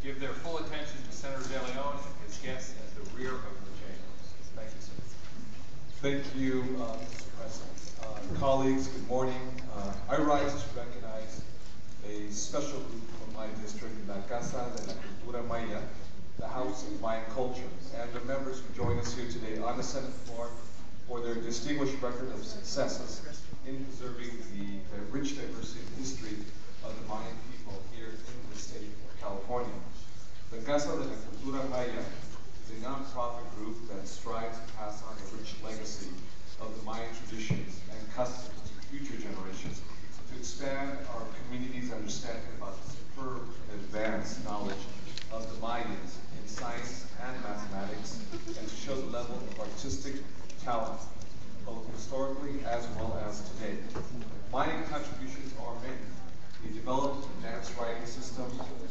give their full attention to Senator De Leon and his guests at the rear of the chambers. Thank you, sir. Thank you, Mr. President. Colleagues, good morning. I rise to recognize a special group from my district, la Casa de la Cultura Maya, the House of Mayan Culture, and the members who join us here today on the Senate floor for their distinguished record of successes in preserving the rich diversity and history of the Mayan people here in the state of California. The Casa de la Cultura Maya is a nonprofit group that strives to pass on the rich legacy of the Mayan traditions and customs to future generations, to expand our community's understanding about the superb and advanced knowledge of the Mayans in science and mathematics, and to show the level of artistic talent, both historically as well as today. Mayan contributions are many. They developed a dance writing system,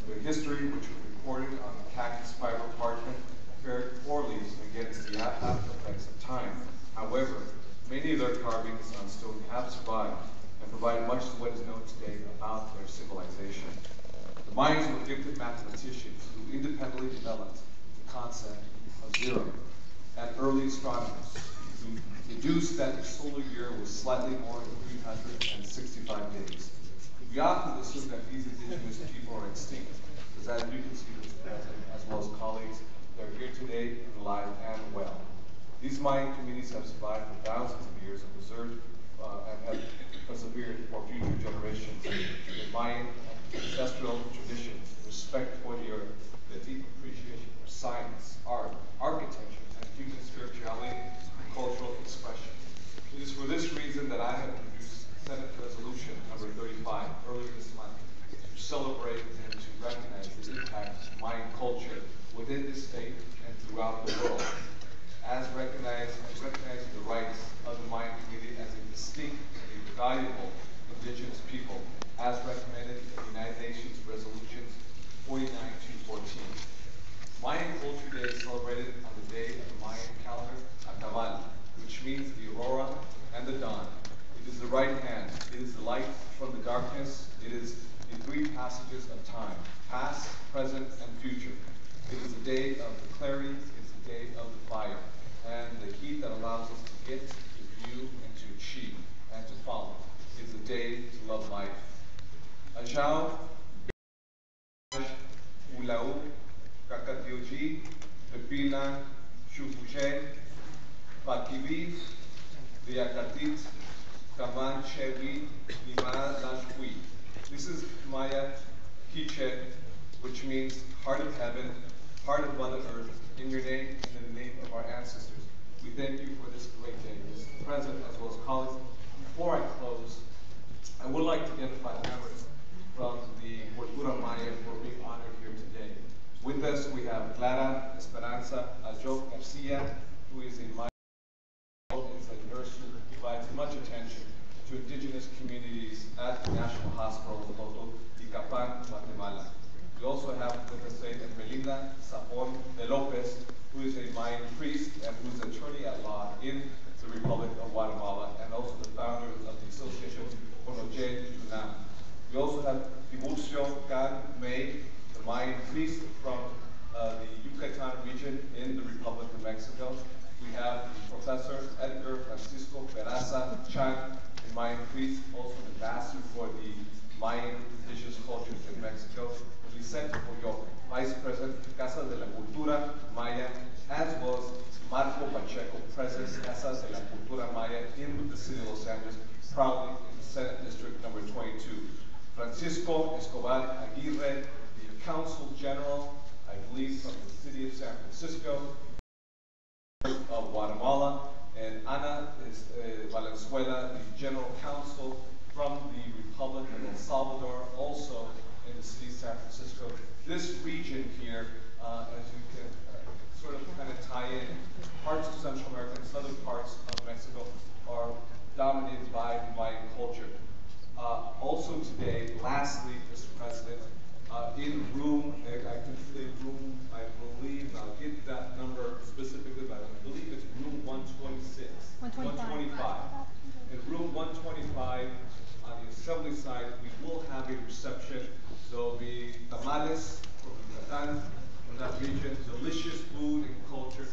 their history, which was recorded on cactus fiber parchment, fared poorly against the after effects of time. However, many of their carvings on stone have survived and provide much of what is known today about their civilization. The Mayans were gifted mathematicians who independently developed the concept of zero, and early astronomers who deduced that the solar year was slightly more than 365 days. We often assume that these indigenous people are extinct, because as you can see, Mr. President, as well as colleagues, they're here today and alive and well. These Mayan communities have survived for thousands of years and preserved and have persevered for future generations. The Mayan ancestral traditions, respect for the earth, the deep appreciation for science, art, architecture, and human spirituality and cultural expression. It is for this reason that I have introduced Senate Resolution number 35 earlier this month to celebrate and to recognize the impact of Mayan culture within the state and throughout the world, as recognizing the rights of the Mayan community as a distinct and a valuable indigenous people, as recommended in the United Nations Resolutions 49-14. Mayan Culture Day is celebrated on the day of the Mayan calendar, Acabal, which means the aurora and the dawn. It is the right hand. It is the light from the darkness. It is the three passages of time, past, present, and future. It is the day of the clarity. It's the day of the fire, and the heat that allows us to get, to view, and to achieve, and to follow. It's the day to love life. Ajao, Ulau, Kakatioji, Pepila, Shufuche, Pakibi, Diakatit, Kaman Chewi, Nima Lashwi. This is Maya Kiche, which means heart of heaven, heart of Mother Earth, in your name and in the name of our ancestors. We thank you for this great day, Mr. President, as well as colleagues. Before I close, I would like to identify members from the Cultura Maya who are being honored here today. With us, we have Clara Esperanza Ajo Garcia, who is a Maya nurse who provides much attention to indigenous communities at the National Hospital of Loto, Icapan, Guatemala. We also have with us Melinda Sapon de Lopez, who is a Mayan priest and who is attorney at law in the Republic of Guatemala, and also the founder of the association Onoje Tunam. We also have Tiburcio Gan May, the Mayan priest from the Yucatan region in the Republic of Mexico. We have Professor Edgar Francisco Peraza Chan, a Mayan priest, also an ambassador for the Mayan indigenous cultures in Mexico. Vicente Pollo, Vice President, Casa de la Cultura Maya, as well as Marco Pacheco, President, Casa de la Cultura Maya in the city of Los Angeles, proudly in the Senate District number 22. Francisco Escobar Aguirre, the Consul General, I believe from the city of San Francisco, of Guatemala, and Ana Valenzuela, the General Counsel from the Republic of El Salvador, also in the city of San Francisco. This region here, as you can sort of kind of tie in, parts of Central America and southern parts of Mexico are dominated by Mayan culture. Also today, lastly, Mr. President, in room, I can say room, I believe, I'll get that number specifically, but I believe it's room 126. 125. In room 125, on the assembly side, we will have a reception. There will be tamales from the Yucatan, from that region. Delicious food and culture.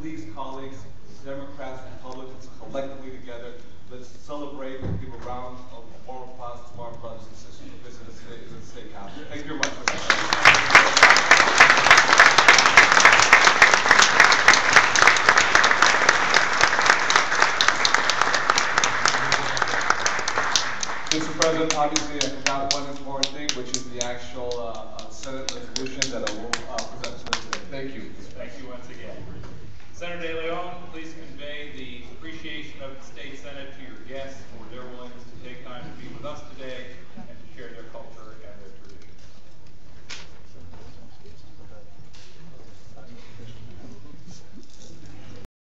Please, colleagues, Democrats, Republicans, collectively together, let's celebrate and give a round of warm applause to our brothers and sisters who visit us today in the state capitol. Thank you very much. Mr. President, obviously I forgot one important thing, which is the actual Senate resolution that I will present to us today. Thank you. Thank you once again. Senator De Leon, please convey the appreciation of the State Senate to your guests for